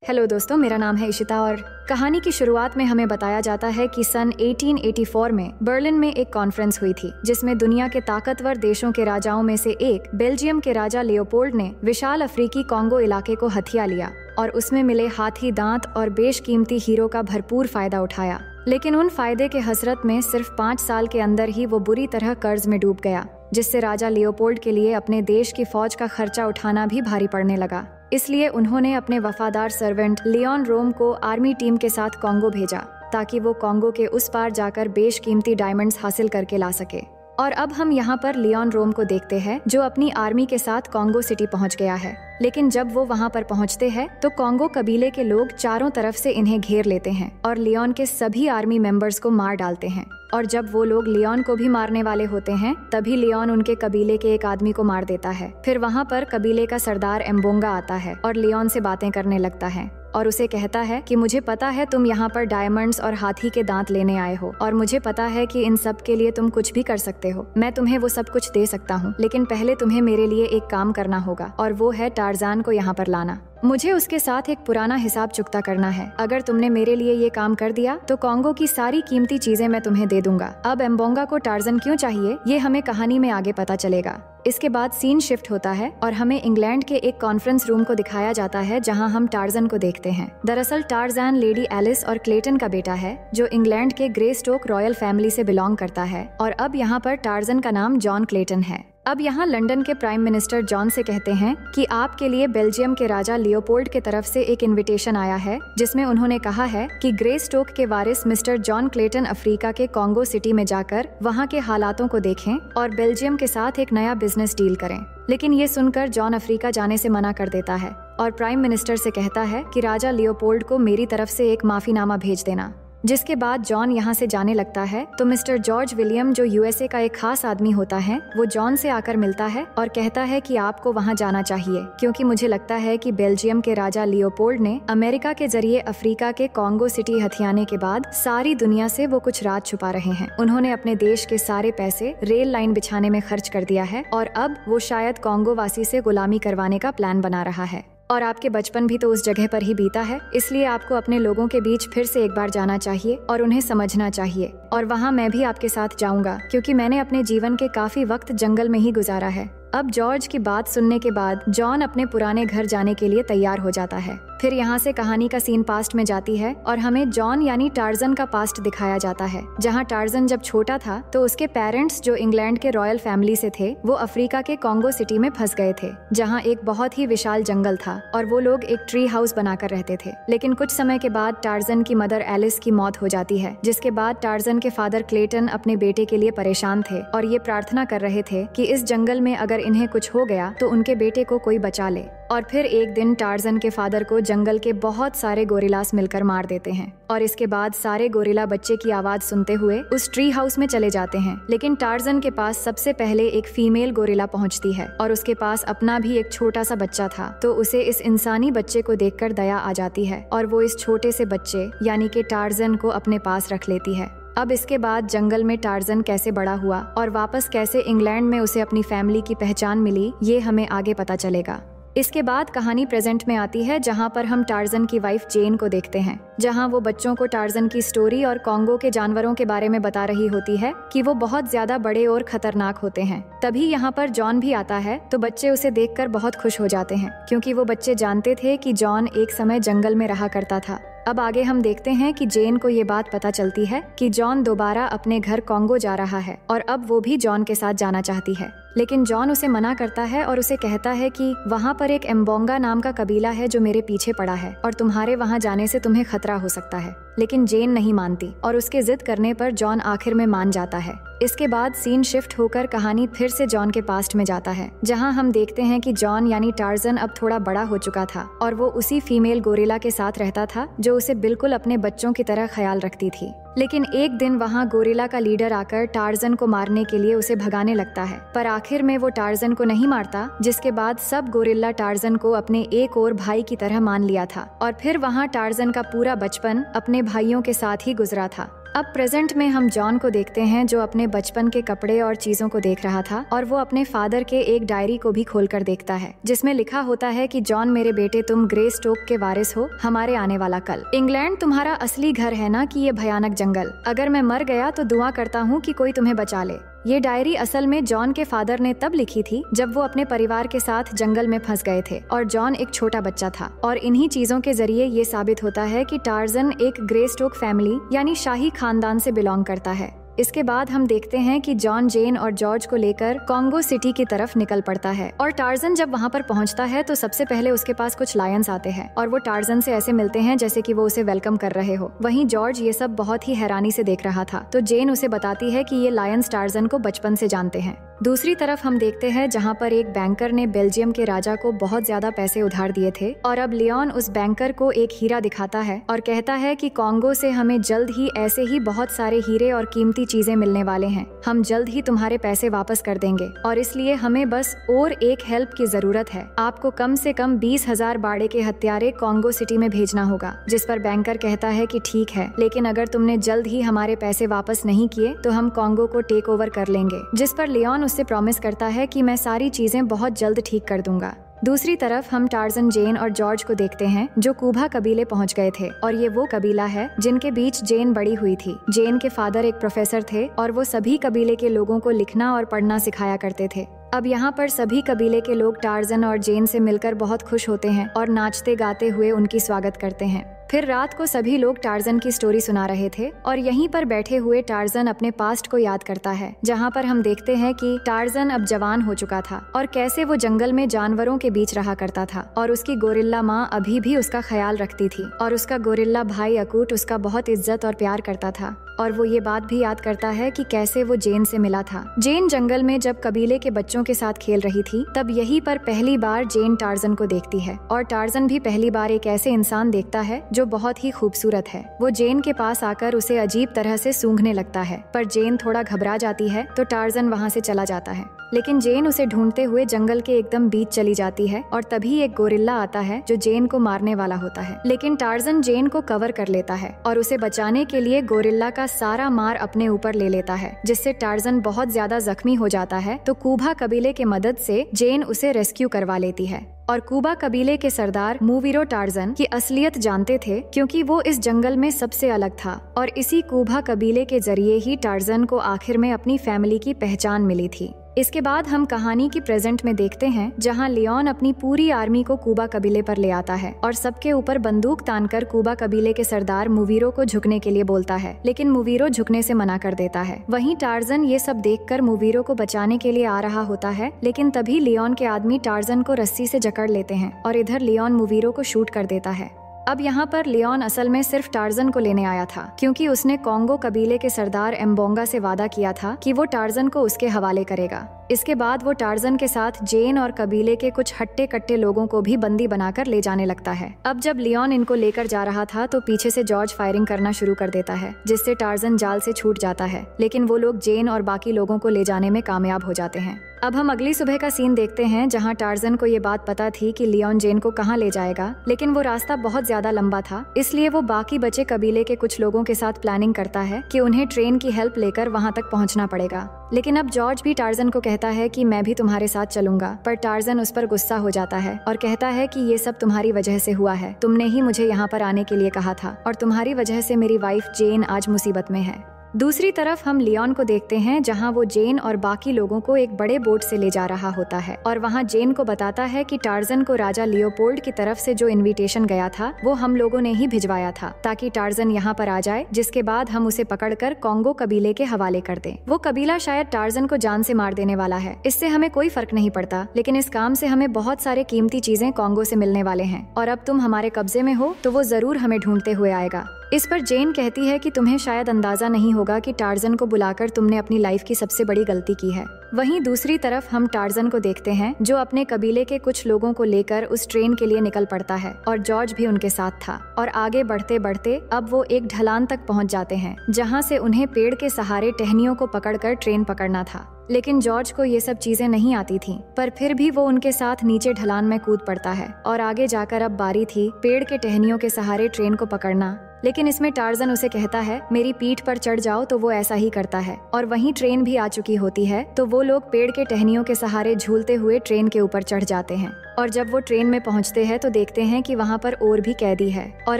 Hello दोस्तों, मेरा नाम है इशिता और कहानी की शुरुआत में हमें बताया जाता है कि सन 1884 में बर्लिन में एक कॉन्फ्रेंस हुई थी जिसमें दुनिया के ताकतवर देशों के राजाओं में से एक बेल्जियम के राजा लियोपोल्ड ने विशाल अफ्रीकी कॉन्गो इलाके को हथिया लिया और उसमें मिले हाथी दांत और बेशकीमती हीरो का भरपूर फायदा उठाया। लेकिन उन फायदे के हसरत में सिर्फ 5 साल के अंदर ही वो बुरी तरह कर्ज में डूब गया, जिससे राजा लियोपोल्ड के लिए अपने देश की फौज का खर्चा उठाना भी भारी पड़ने लगा। इसलिए उन्होंने अपने वफादार सर्वेंट लियोन रोम को आर्मी टीम के साथ कॉन्गो भेजा ताकि वो कॉन्गो के उस पार जाकर बेशकीमती डायमंड्स हासिल करके ला सके। और अब हम यहाँ पर लियोन रोम को देखते हैं जो अपनी आर्मी के साथ कॉन्गो सिटी पहुँच गया है। लेकिन जब वो वहाँ पर पहुँचते हैं तो कॉन्गो कबीले के लोग चारों तरफ से इन्हें घेर लेते हैं और लियोन के सभी आर्मी मेंबर्स को मार डालते हैं। और जब वो लोग लियोन को भी मारने वाले होते हैं तभी लियोन उनके कबीले के एक आदमी को मार देता है। फिर वहाँ पर कबीले का सरदार एम्बोंगा आता है और लियोन से बातें करने लगता है और उसे कहता है कि मुझे पता है तुम यहाँ पर डायमंड्स और हाथी के दांत लेने आए हो और मुझे पता है कि इन सब के लिए तुम कुछ भी कर सकते हो। मैं तुम्हें वो सब कुछ दे सकता हूँ, लेकिन पहले तुम्हें मेरे लिए एक काम करना होगा और वो है टार्जान को यहाँ पर लाना। मुझे उसके साथ एक पुराना हिसाब चुकता करना है। अगर तुमने मेरे लिए ये काम कर दिया तो कॉन्गो की सारी कीमती चीजें मैं तुम्हें दे दूंगा। अब एम्बोंगा को टार्जन क्यों चाहिए ये हमें कहानी में आगे पता चलेगा। इसके बाद सीन शिफ्ट होता है और हमें इंग्लैंड के एक कॉन्फ्रेंस रूम को दिखाया जाता है जहां हम टार्जन को देखते हैं। दरअसल टार्जन लेडी एलिस और क्लेटन का बेटा है जो इंग्लैंड के ग्रेस्टोक रॉयल फैमिली से बिलोंग करता है और अब यहाँ पर टार्जन का नाम जॉन क्लेटन है। अब यहाँ लंदन के प्राइम मिनिस्टर जॉन से कहते हैं कि आपके लिए बेल्जियम के राजा लियोपोल्ड के तरफ से एक इनविटेशन आया है जिसमें उन्होंने कहा है कि ग्रेस्टोक के वारिस मिस्टर जॉन क्लेटन अफ्रीका के कॉन्गो सिटी में जाकर वहाँ के हालातों को देखें और बेल्जियम के साथ एक नया बिजनेस डील करें। लेकिन ये सुनकर जॉन अफ्रीका जाने से मना कर देता है और प्राइम मिनिस्टर से कहता है कि राजा लियोपोल्ड को मेरी तरफ से एक माफीनामा भेज देना। जिसके बाद जॉन यहाँ से जाने लगता है तो मिस्टर जॉर्ज विलियम जो यूएसए का एक खास आदमी होता है वो जॉन से आकर मिलता है और कहता है कि आपको वहाँ जाना चाहिए क्योंकि मुझे लगता है कि बेल्जियम के राजा लियोपोल्ड ने अमेरिका के जरिए अफ्रीका के कॉन्गो सिटी हथियाने के बाद सारी दुनिया से वो कुछ राज छुपा रहे हैं। उन्होंने अपने देश के सारे पैसे रेल लाइन बिछाने में खर्च कर दिया है और अब वो शायद कॉन्गो वासी से गुलामी करवाने का प्लान बना रहा है। और आपके बचपन भी तो उस जगह पर ही बीता है, इसलिए आपको अपने लोगों के बीच फिर से एक बार जाना चाहिए और उन्हें समझना चाहिए। और वहाँ मैं भी आपके साथ जाऊंगा क्योंकि मैंने अपने जीवन के काफी वक्त जंगल में ही गुजारा है। अब जॉर्ज की बात सुनने के बाद जॉन अपने पुराने घर जाने के लिए तैयार हो जाता है। फिर यहाँ से कहानी का सीन पास्ट में जाती है और हमें जॉन यानी टार्जन का पास्ट दिखाया जाता है जहाँ टार्जन जब छोटा था तो उसके पेरेंट्स जो इंग्लैंड के रॉयल फैमिली से थे वो अफ्रीका के कॉन्गो सिटी में फंस गए थे जहाँ एक बहुत ही विशाल जंगल था और वो लोग एक ट्री हाउस बनाकर रहते थे। लेकिन कुछ समय के बाद टार्जन की मदर एलिस की मौत हो जाती है, जिसके बाद टार्जन के फादर क्लेटन अपने बेटे के लिए परेशान थे और ये प्रार्थना कर रहे थे कि इस जंगल में अगर इन्हें कुछ हो गया तो उनके बेटे को कोई बचा ले। और फिर एक दिन टार्जन के फादर को जंगल के बहुत सारे गोरिल्लास मिलकर मार देते हैं और इसके बाद सारे गोरिल्ला बच्चे की आवाज सुनते हुए उस ट्री हाउस में चले जाते हैं। लेकिन टार्जन के पास सबसे पहले एक फीमेल गोरिल्ला पहुंचती है और उसके पास अपना भी एक छोटा सा बच्चा था, तो उसे इस इंसानी बच्चे को देखकर दया आ जाती है और वो इस छोटे से बच्चे यानी कि टार्जन को अपने पास रख लेती है। अब इसके बाद जंगल में टार्जन कैसे बड़ा हुआ और वापस कैसे इंग्लैंड में उसे अपनी फैमिली की पहचान मिली ये हमें आगे पता चलेगा। इसके बाद कहानी प्रेजेंट में आती है जहां पर हम टार्जन की वाइफ जेन को देखते हैं, जहां वो बच्चों को टार्जन की स्टोरी और कॉन्गो के जानवरों के बारे में बता रही होती है कि वो बहुत ज्यादा बड़े और खतरनाक होते हैं। तभी यहाँ पर जॉन भी आता है तो बच्चे उसे देखकर बहुत खुश हो जाते हैं क्योंकि वो बच्चे जानते थे कि जॉन एक समय जंगल में रहा करता था। अब आगे हम देखते हैं कि जेन को ये बात पता चलती है कि जॉन दोबारा अपने घर कॉन्गो जा रहा है और अब वो भी जॉन के साथ जाना चाहती है। लेकिन जॉन उसे मना करता है और उसे कहता है कि वहाँ पर एक एम्बोंगा नाम का कबीला है जो मेरे पीछे पड़ा है और तुम्हारे वहाँ जाने से तुम्हें खतरा हो सकता है। लेकिन जेन नहीं मानती और उसके जिद करने पर जॉन आखिर में मान जाता है। इसके बाद सीन शिफ्ट होकर कहानी फिर से जॉन के पास्ट में जाता है जहां हम देखते हैं कि जॉन यानी टार्जन अब थोड़ा बड़ा हो चुका था और वो उसी फीमेल गोरिल्ला के साथ रहता था जो उसे बिल्कुल अपने बच्चों की तरह ख्याल रखती थी। लेकिन एक दिन वहाँ गोरिल्ला का लीडर आकर टार्जन को मारने के लिए उसे भगाने लगता है, पर आखिर में वो टार्जन को नहीं मारता, जिसके बाद सब गोरिल्ला टार्जन को अपने एक और भाई की तरह मान लिया था और फिर वहाँ टार्जन का पूरा बचपन अपने भाइयों के साथ ही गुजरा था। अब प्रेजेंट में हम जॉन को देखते हैं जो अपने बचपन के कपड़े और चीजों को देख रहा था और वो अपने फादर के एक डायरी को भी खोलकर देखता है जिसमें लिखा होता है कि जॉन मेरे बेटे, तुम ग्रे स्टोक के वारिस हो, हमारे आने वाला कल। इंग्लैंड तुम्हारा असली घर है ना कि ये भयानक जंगल। अगर मैं मर गया तो दुआ करता हूँ कि कोई तुम्हें बचा ले। ये डायरी असल में जॉन के फादर ने तब लिखी थी जब वो अपने परिवार के साथ जंगल में फंस गए थे और जॉन एक छोटा बच्चा था। और इन्हीं चीजों के जरिए ये साबित होता है कि टार्जन एक ग्रे स्टोक फैमिली यानी शाही खानदान से बिलोंग करता है। इसके बाद हम देखते हैं कि जॉन जेन और जॉर्ज को लेकर कॉन्गो सिटी की तरफ निकल पड़ता है और टार्जन जब वहाँ पर पहुँचता है तो सबसे पहले उसके पास कुछ लायंस आते हैं और वो टार्जन से ऐसे मिलते हैं जैसे कि वो उसे वेलकम कर रहे हो। वहीं जॉर्ज ये सब बहुत ही हैरानी से देख रहा था तो जेन उसे बताती है कि ये लायंस टार्जन को बचपन से जानते हैं। दूसरी तरफ हम देखते हैं जहाँ पर एक बैंकर ने बेल्जियम के राजा को बहुत ज्यादा पैसे उधार दिए थे और अब लियोन उस बैंकर को एक हीरा दिखाता है और कहता है कि कॉन्गो से हमें जल्द ही ऐसे ही बहुत सारे हीरे और कीमती चीजें मिलने वाले हैं। हम जल्द ही तुम्हारे पैसे वापस कर देंगे और इसलिए हमें बस और एक हेल्प की जरूरत है। आपको कम से कम 20,000 बाड़े के हत्यारे कॉन्गो सिटी में भेजना होगा। जिस पर बैंकर कहता है कि ठीक है, लेकिन अगर तुमने जल्द ही हमारे पैसे वापस नहीं किए तो हम कॉन्गो को टेक ओवर कर लेंगे। जिस पर लियोन उससे प्रॉमिस करता है कि मैं सारी चीजें बहुत जल्द ठीक कर दूंगा। दूसरी तरफ हम टार्जन, जेन और जॉर्ज को देखते हैं जो कूबा कबीले पहुंच गए थे और ये वो कबीला है जिनके बीच जेन बड़ी हुई थी। जेन के फादर एक प्रोफेसर थे और वो सभी कबीले के लोगों को लिखना और पढ़ना सिखाया करते थे। अब यहाँ पर सभी कबीले के लोग टार्जन और जेन से मिलकर बहुत खुश होते हैं और नाचते गाते हुए उनकी स्वागत करते हैं। फिर रात को सभी लोग टार्जन की स्टोरी सुना रहे थे और यहीं पर बैठे हुए टार्जन अपने पास्ट को याद करता है जहाँ पर हम देखते हैं कि टार्जन अब जवान हो चुका था और कैसे वो जंगल में जानवरों के बीच रहा करता था और उसकी गोरिल्ला माँ अभी भी उसका ख्याल रखती थी और उसका गोरिल्ला भाई अकूट उसका बहुत इज्जत और प्यार करता था। और वो ये बात भी याद करता है कि कैसे वो जेन से मिला था। जेन जंगल में जब कबीले के बच्चों के साथ खेल रही थी तब यहीं पर पहली बार जेन टार्जन को देखती है और टार्जन भी पहली बार एक ऐसे इंसान देखता है जो बहुत ही खूबसूरत है। वो जेन के पास आकर उसे अजीब तरह से सूंघने लगता है पर जेन थोड़ा घबरा जाती है तो टार्जन वहाँ से चला जाता है। लेकिन जेन उसे ढूंढते हुए जंगल के एकदम बीच चली जाती है और तभी एक गोरिल्ला आता है जो जेन को मारने वाला होता है। लेकिन टार्जन जेन को कवर कर लेता है और उसे बचाने के लिए गोरिल्ला का सारा मार अपने ऊपर ले लेता है जिससे टार्जन बहुत ज्यादा जख्मी हो जाता है। तो कूबा कबीले की मदद से जेन उसे रेस्क्यू करवा लेती है और कूबा कबीले के सरदार मूवीरो टार्जन की असलियत जानते थे क्योंकि वो इस जंगल में सबसे अलग था और इसी कूबा कबीले के जरिए ही टार्जन को आखिर में अपनी फैमिली की पहचान मिली थी। इसके बाद हम कहानी की प्रेजेंट में देखते हैं जहां लियोन अपनी पूरी आर्मी को कूबा कबीले पर ले आता है और सबके ऊपर बंदूक तानकर कूबा कबीले के सरदार मूवीरो को झुकने के लिए बोलता है, लेकिन मूवीरो झुकने से मना कर देता है। वहीं टार्जन ये सब देखकर मूवीरो को बचाने के लिए आ रहा होता है, लेकिन तभी लियोन के आदमी टार्जन को रस्सी से जकड़ लेते हैं और इधर लियोन मूवीरो को शूट कर देता है। अब यहाँ पर लियोन असल में सिर्फ टार्जन को लेने आया था क्योंकि उसने कॉन्गो कबीले के सरदार एम्बोंगा से वादा किया था कि वो टार्जन को उसके हवाले करेगा। इसके बाद वो टार्जन के साथ जेन और कबीले के कुछ हट्टे कट्टे लोगों को भी बंदी बनाकर ले जाने लगता है। अब जब लियोन इनको लेकर जा रहा था तो पीछे से जॉर्ज फायरिंग करना शुरू कर देता है जिससे टार्जन जाल से छूट जाता है, लेकिन वो लोग जेन और बाकी लोगों को ले जाने में कामयाब हो जाते हैं। अब हम अगली सुबह का सीन देखते हैं जहां टार्जन को ये बात पता थी कि लियोन जेन को कहां ले जाएगा, लेकिन वो रास्ता बहुत ज्यादा लंबा था इसलिए वो बाकी बचे कबीले के कुछ लोगों के साथ प्लानिंग करता है कि उन्हें ट्रेन की हेल्प लेकर वहां तक पहुंचना पड़ेगा। लेकिन अब जॉर्ज भी टार्जन को कहता है कि मैं भी तुम्हारे साथ चलूंगा, पर टार्जन उस पर गुस्सा हो जाता है और कहता है कि ये सब तुम्हारी वजह से हुआ है, तुमने ही मुझे यहाँ पर आने के लिए कहा था और तुम्हारी वजह से मेरी वाइफ जेन आज मुसीबत में है। दूसरी तरफ हम लियोन को देखते हैं जहां वो जेन और बाकी लोगों को एक बड़े बोट से ले जा रहा होता है और वहां जेन को बताता है कि टार्जन को राजा लियोपोल्ड की तरफ से जो इनविटेशन गया था वो हम लोगों ने ही भिजवाया था ताकि टार्जन यहाँ पर आ जाए, जिसके बाद हम उसे पकड़कर कॉन्गो कबीले के हवाले कर दें। वो कबीला शायद टार्जन को जान से मार देने वाला है, इससे हमें कोई फर्क नहीं पड़ता, लेकिन इस काम से हमें बहुत सारे कीमती चीजें कॉन्गो से मिलने वाले हैं और अब तुम हमारे कब्जे में हो तो वो जरूर हमें ढूंढते हुए आएगा। इस पर जेन कहती है कि तुम्हें शायद अंदाजा नहीं होगा कि टार्जन को बुलाकर तुमने अपनी लाइफ की सबसे बड़ी गलती की है। वहीं दूसरी तरफ हम टार्जन को देखते हैं जो अपने कबीले के कुछ लोगों को लेकर उस ट्रेन के लिए निकल पड़ता है और जॉर्ज भी उनके साथ था और आगे बढ़ते बढ़ते अब वो एक ढलान तक पहुंच जाते हैं जहां से उन्हें पेड़ के सहारे टहनियों को पकड़कर ट्रेन पकड़ना था। लेकिन जॉर्ज को ये सब चीजें नहीं आती थीं, पर फिर भी वो उनके साथ नीचे ढलान में कूद पड़ता है और आगे जाकर अब बारी थी पेड़ के टहनियों के सहारे ट्रेन को पकड़ना। लेकिन इसमें टार्जन उसे कहता है मेरी पीठ पर चढ़ जाओ, तो वो ऐसा ही करता है। और वहीं ट्रेन भी आ चुकी होती है, तो वो लोग पेड़ के टहनियों के सहारे झूलते हुए ट्रेन के ऊपर चढ़ जाते हैं। और जब वो ट्रेन में पहुंचते हैं तो देखते हैं कि वहाँ पर और भी कैदी है। और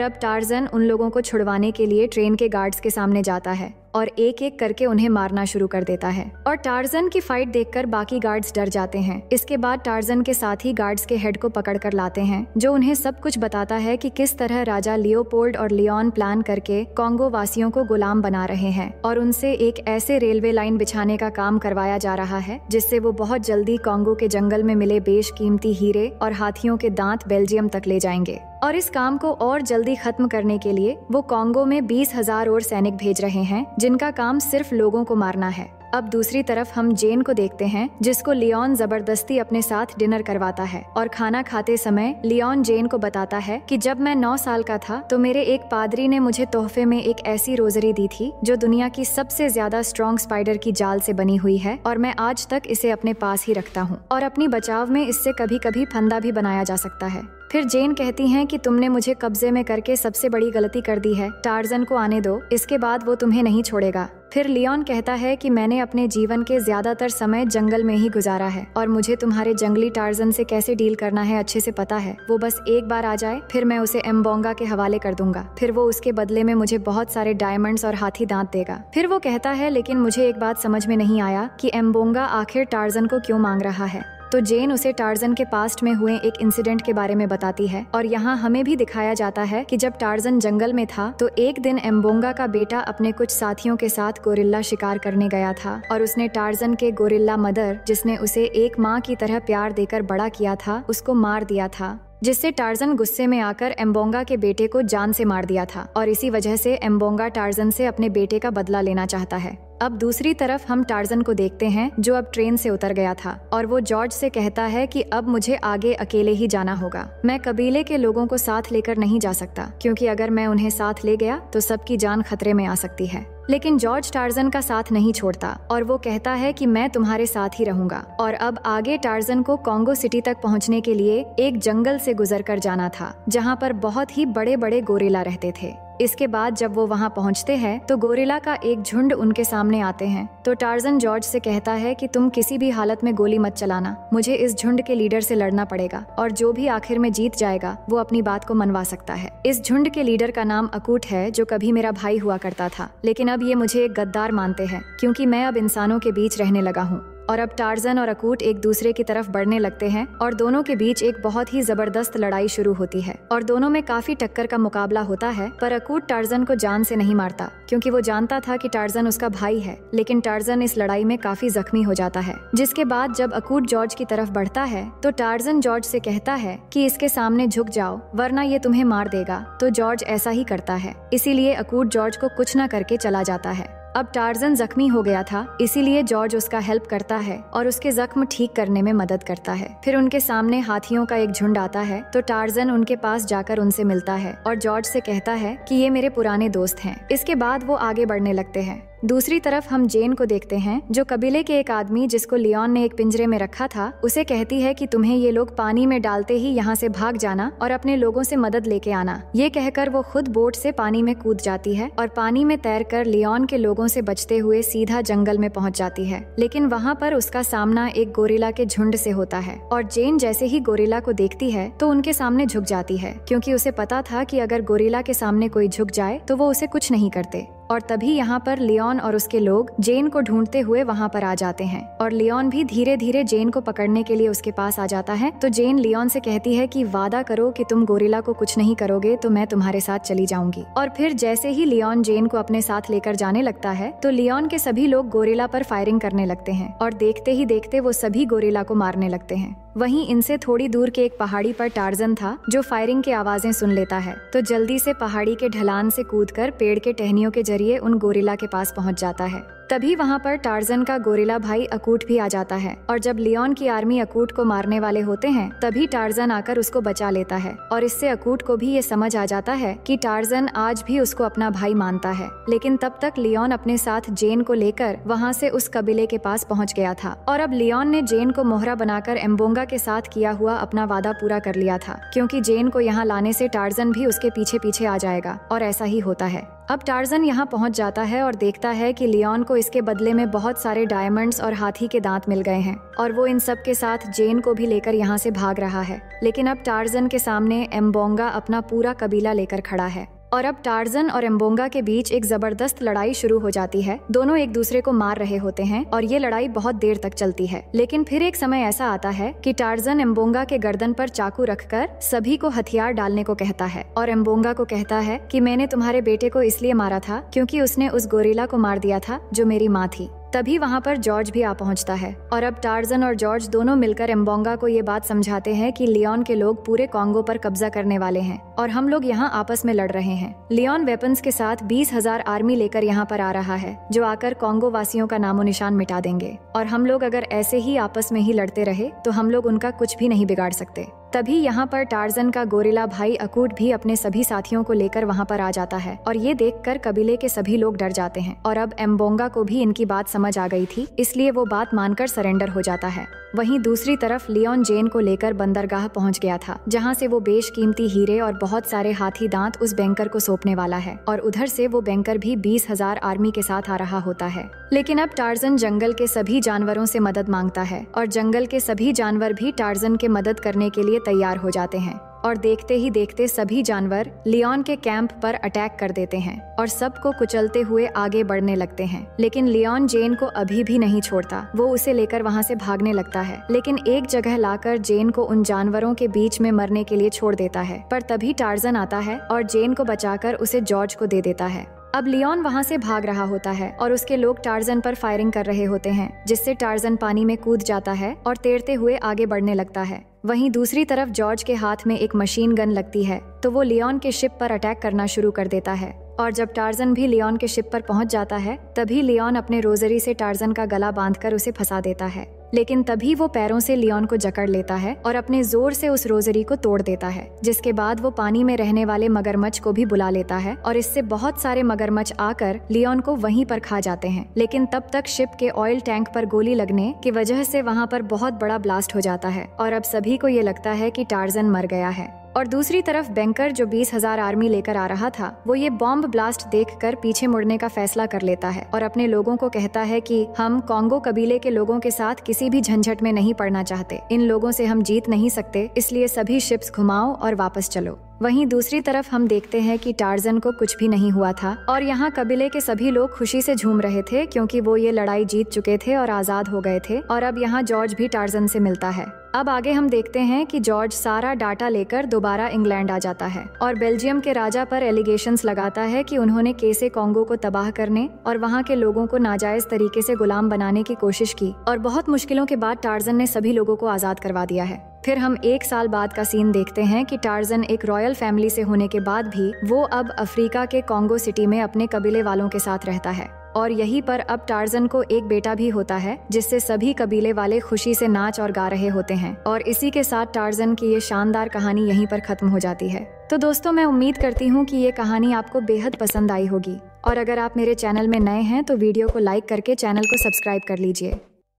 अब टार्जन उन लोगों को छुड़वाने के लिए ट्रेन के गार्ड्स के सामने जाता है और एक एक करके उन्हें मारना शुरू कर देता है। और टार्जन की फाइट देखकर बाकी गार्ड्स डर जाते हैं। इसके बाद टार्जन के साथी गार्ड्स के हेड को पकड़ कर लाते हैं, जो उन्हें सब कुछ बताता है कि किस तरह राजा लियोपोल्ड और लियोन प्लान करके कॉन्गो वासियों को गुलाम बना रहे हैं और उनसे एक ऐसे रेलवे लाइन बिछाने का काम करवाया जा रहा है जिससे वो बहुत जल्दी कॉन्गो के जंगल में मिले बेशकीमती हीरे और हाथियों के दांत बेल्जियम तक ले जाएंगे। और इस काम को और जल्दी खत्म करने के लिए वो कॉन्गो में 20,000 और सैनिक भेज रहे हैं, जिनका काम सिर्फ लोगों को मारना है। अब दूसरी तरफ हम जेन को देखते हैं, जिसको लियोन जबरदस्ती अपने साथ डिनर करवाता है। और खाना खाते समय लियोन जेन को बताता है कि जब मैं 9 साल का था तो मेरे एक पादरी ने मुझे तोहफे में एक ऐसी रोजरी दी थी जो दुनिया की सबसे ज्यादा स्ट्रॉन्ग स्पाइडर की जाल से बनी हुई है, और मैं आज तक इसे अपने पास ही रखता हूँ और अपनी बचाव में इससे कभी कभी फंदा भी बनाया जा सकता है। फिर जेन कहती हैं कि तुमने मुझे कब्जे में करके सबसे बड़ी गलती कर दी है, टार्जन को आने दो, इसके बाद वो तुम्हें नहीं छोड़ेगा। फिर लियोन कहता है कि मैंने अपने जीवन के ज्यादातर समय जंगल में ही गुजारा है और मुझे तुम्हारे जंगली टार्जन से कैसे डील करना है अच्छे से पता है। वो बस एक बार आ जाए, फिर मैं उसे एम्बोंगा के हवाले कर दूंगा। फिर वो उसके बदले में मुझे बहुत सारे डायमंड्स और हाथी दांत देगा। फिर वो कहता है लेकिन मुझे एक बात समझ में नहीं आया कि एम्बोंगा आखिर टार्जन को क्यों मांग रहा है। तो जेन उसे टार्जन के पास्ट में हुए एक इंसिडेंट के बारे में बताती है। और यहाँ हमें भी दिखाया जाता है कि जब टार्जन जंगल में था तो एक दिन एम्बोंगा का बेटा अपने कुछ साथियों के साथ गोरिल्ला शिकार करने गया था और उसने टार्जन के गोरिल्ला मदर, जिसने उसे एक माँ की तरह प्यार देकर बड़ा किया था, उसको मार दिया था, जिससे टार्जन गुस्से में आकर एम्बोंगा के बेटे को जान से मार दिया था। और इसी वजह से एम्बोंगा टार्जन से अपने बेटे का बदला लेना चाहता है। अब दूसरी तरफ हम टार्जन को देखते हैं, जो अब ट्रेन से उतर गया था और वो जॉर्ज से कहता है कि अब मुझे आगे अकेले ही जाना होगा। मैं कबीले के लोगों को साथ लेकर नहीं जा सकता, क्योंकि अगर मैं उन्हें साथ ले गया तो सबकी जान खतरे में आ सकती है। लेकिन जॉर्ज टार्जन का साथ नहीं छोड़ता और वो कहता है कि मैं तुम्हारे साथ ही रहूंगा। और अब आगे टार्जन को कॉन्गो सिटी तक पहुंचने के लिए एक जंगल से गुजर कर जाना था, जहां पर बहुत ही बड़े बड़े गोरिल्ला रहते थे। इसके बाद जब वो वहां पहुंचते हैं तो गोरिल्ला का एक झुंड उनके सामने आते हैं। तो टार्जन जॉर्ज से कहता है कि तुम किसी भी हालत में गोली मत चलाना, मुझे इस झुंड के लीडर से लड़ना पड़ेगा और जो भी आखिर में जीत जाएगा वो अपनी बात को मनवा सकता है। इस झुंड के लीडर का नाम अकूट है, जो कभी मेरा भाई हुआ करता था, लेकिन अब ये मुझे एक गद्दार मानते हैं क्योंकि मैं अब इंसानों के बीच रहने लगा हूँ। और अब टार्जन और अकूट एक दूसरे की तरफ बढ़ने लगते हैं और दोनों के बीच एक बहुत ही जबरदस्त लड़ाई शुरू होती है और दोनों में काफी टक्कर का मुकाबला होता है। पर अकूट टार्जन को जान से नहीं मारता, क्योंकि वो जानता था कि टार्जन उसका भाई है। लेकिन टार्जन इस लड़ाई में काफी जख्मी हो जाता है। जिसके बाद जब अकूट जॉर्ज की तरफ बढ़ता है तो टार्जन जॉर्ज से कहता है कि इसके सामने झुक जाओ, वरना ये तुम्हें मार देगा। तो जॉर्ज ऐसा ही करता है, इसीलिए अकूट जॉर्ज को कुछ न करके चला जाता है। अब टार्जन जख्मी हो गया था, इसीलिए जॉर्ज उसका हेल्प करता है और उसके जख्म ठीक करने में मदद करता है। फिर उनके सामने हाथियों का एक झुंड आता है, तो टार्जन उनके पास जाकर उनसे मिलता है और जॉर्ज से कहता है कि ये मेरे पुराने दोस्त हैं। इसके बाद वो आगे बढ़ने लगते हैं। दूसरी तरफ हम जेन को देखते हैं, जो कबीले के एक आदमी, जिसको लियोन ने एक पिंजरे में रखा था, उसे कहती है कि तुम्हें ये लोग पानी में डालते ही यहाँ से भाग जाना और अपने लोगों से मदद लेके आना। ये कहकर वो खुद बोट से पानी में कूद जाती है और पानी में तैरकर लियोन के लोगों से बचते हुए सीधा जंगल में पहुँच जाती है। लेकिन वहाँ पर उसका सामना एक गोरिल्ला के झुंड से होता है और जेन जैसे ही गोरिल्ला को देखती है तो उनके सामने झुक जाती है, क्योंकि उसे पता था कि अगर गोरिल्ला के सामने कोई झुक जाए तो वो उसे कुछ नहीं करते। और तभी यहाँ पर लियोन और उसके लोग जेन को ढूंढते हुए वहाँ पर आ जाते हैं और लियोन भी धीरे धीरे जेन को पकड़ने के लिए उसके पास आ जाता है। तो जेन लियोन से कहती है कि वादा करो कि तुम गोरिल्ला को कुछ नहीं करोगे तो मैं तुम्हारे साथ चली जाऊंगी। और फिर जैसे ही लियोन जेन को अपने साथ लेकर जाने लगता है तो लियोन के सभी लोग गोरिल्ला पर फायरिंग करने लगते हैं और देखते ही देखते वो सभी गोरिल्ला को मारने लगते हैं। वहीं इनसे थोड़ी दूर के एक पहाड़ी पर टार्जन था, जो फायरिंग की आवाजें सुन लेता है, तो जल्दी से पहाड़ी के ढलान से कूदकर पेड़ के टहनियों के जरिए उन गोरिल्ला के पास पहुंच जाता है। तभी वहाँ पर टार्जन का गोरिल्ला भाई अकूट भी आ जाता है और जब लियोन की आर्मी अकूट को मारने वाले होते हैं तभी टार्जन आकर उसको बचा लेता है और इससे अकूट को भी ये समझ आ जाता है कि टार्जन आज भी उसको अपना भाई मानता है। लेकिन तब तक लियोन अपने साथ जेन को लेकर वहाँ से उस कबीले के पास पहुँच गया था और अब लियोन ने जेन को मोहरा बनाकर एम्बोंगा के साथ किया हुआ अपना वादा पूरा कर लिया था, क्योंकि जेन को यहाँ लाने से टार्जन भी उसके पीछे पीछे आ जाएगा और ऐसा ही होता है। अब टार्जन यहाँ पहुँच जाता है और देखता है कि लियोन को इसके बदले में बहुत सारे डायमंड्स और हाथी के दांत मिल गए हैं और वो इन सब के साथ जेन को भी लेकर यहाँ से भाग रहा है। लेकिन अब टार्जन के सामने एम्बोंगा अपना पूरा कबीला लेकर खड़ा है और अब टार्जन और एम्बोंगा के बीच एक जबरदस्त लड़ाई शुरू हो जाती है। दोनों एक दूसरे को मार रहे होते हैं और ये लड़ाई बहुत देर तक चलती है। लेकिन फिर एक समय ऐसा आता है कि टार्जन एम्बोंगा के गर्दन पर चाकू रखकर सभी को हथियार डालने को कहता है और एम्बोंगा को कहता है कि मैंने तुम्हारे बेटे को इसलिए मारा था क्योंकि उसने उस गोरिल्ला को मार दिया था जो मेरी माँ थी। तभी वहाँ पर जॉर्ज भी आ पहुँचता है और अब टार्जन और जॉर्ज दोनों मिलकर एम्बोंगा को ये बात समझाते हैं कि लियोन के लोग पूरे कॉन्गो पर कब्जा करने वाले हैं और हम लोग यहाँ आपस में लड़ रहे हैं। लियोन वेपन्स के साथ 20,000 आर्मी लेकर यहाँ पर आ रहा है जो आकर कॉन्गो वासियों का नामो निशान मिटा देंगे और हम लोग अगर ऐसे ही आपस में ही लड़ते रहे तो हम लोग उनका कुछ भी नहीं बिगाड़ सकते। तभी यहाँ पर टार्जन का गोरिल्ला भाई अकूट भी अपने सभी साथियों को लेकर वहाँ पर आ जाता है और ये देखकर कबीले के सभी लोग डर जाते हैं और अब एम्बोंगा को भी इनकी बात समझ आ गई थी, इसलिए वो बात मानकर सरेंडर हो जाता है। वहीं दूसरी तरफ लियोन जेन को लेकर बंदरगाह पहुंच गया था जहां से वो बेशकीमती हीरे और बहुत सारे हाथी दांत उस बैंकर को सौंपने वाला है और उधर से वो बैंकर भी 20,000 आर्मी के साथ आ रहा होता है। लेकिन अब टार्जन जंगल के सभी जानवरों से मदद मांगता है और जंगल के सभी जानवर भी टार्जन के मदद करने के लिए तैयार हो जाते हैं और देखते ही देखते सभी जानवर लियोन के कैंप पर अटैक कर देते हैं और सबको कुचलते हुए आगे बढ़ने लगते हैं। लेकिन लियोन जेन को अभी भी नहीं छोड़ता, वो उसे लेकर वहाँ से भागने लगता है लेकिन एक जगह लाकर जेन को उन जानवरों के बीच में मरने के लिए छोड़ देता है। पर तभी टार्जन आता है और जेन को बचाकर उसे जॉर्ज को दे देता है। अब लियोन वहाँ से भाग रहा होता है और उसके लोग टार्जन पर फायरिंग कर रहे होते हैं जिससे टार्जन पानी में कूद जाता है और तैरते हुए आगे बढ़ने लगता है। वहीं दूसरी तरफ जॉर्ज के हाथ में एक मशीन गन लगती है तो वो लियोन के शिप पर अटैक करना शुरू कर देता है और जब टार्जन भी लियोन के शिप पर पहुंच जाता है तभी लियोन अपने रोजरी से टार्जन का गला बांधकर उसे फंसा देता है। लेकिन तभी वो पैरों से लियोन को जकड़ लेता है और अपने जोर से उस रोजरी को तोड़ देता है, जिसके बाद वो पानी में रहने वाले मगरमच्छ को भी बुला लेता है और इससे बहुत सारे मगरमच्छ आकर लियोन को वहीं पर खा जाते हैं। लेकिन तब तक शिप के ऑयल टैंक पर गोली लगने की वजह से वहाँ पर बहुत बड़ा ब्लास्ट हो जाता है और अब सभी को ये लगता है कि टार्जन मर गया है। और दूसरी तरफ बैंकर जो 20,000 आर्मी लेकर आ रहा था वो ये बॉम्ब ब्लास्ट देखकर पीछे मुड़ने का फैसला कर लेता है और अपने लोगों को कहता है कि हम कॉन्गो कबीले के लोगों के साथ किसी भी झंझट में नहीं पड़ना चाहते, इन लोगों से हम जीत नहीं सकते, इसलिए सभी शिप्स घुमाओ और वापस चलो। वहीं दूसरी तरफ हम देखते हैं कि टार्जन को कुछ भी नहीं हुआ था और यहाँ कबीले के सभी लोग खुशी से झूम रहे थे क्योंकि वो ये लड़ाई जीत चुके थे और आजाद हो गए थे। और अब यहाँ जॉर्ज भी टार्जन से मिलता है। अब आगे हम देखते हैं कि जॉर्ज सारा डाटा लेकर दोबारा इंग्लैंड आ जाता है और बेल्जियम के राजा पर एलिगेशंस लगाता है कि उन्होंने कैसे कॉन्गो को तबाह करने और वहाँ के लोगों को नाजायज तरीके से गुलाम बनाने की कोशिश की और बहुत मुश्किलों के बाद टार्जन ने सभी लोगों को आजाद करवा दिया है। फिर हम 1 साल बाद का सीन देखते हैं कि टार्जन एक रॉयल फैमिली से होने के बाद भी वो अब अफ्रीका के कॉन्गो सिटी में अपने कबीले वालों के साथ रहता है और यहीं पर अब टार्जन को एक बेटा भी होता है जिससे सभी कबीले वाले खुशी से नाच और गा रहे होते हैं। और इसी के साथ टार्जन की ये शानदार कहानी यहीं पर खत्म हो जाती है। तो दोस्तों, मैं उम्मीद करती हूँ कि ये कहानी आपको बेहद पसंद आई होगी और अगर आप मेरे चैनल में नए हैं तो वीडियो को लाइक करके चैनल को सब्सक्राइब कर लीजिए।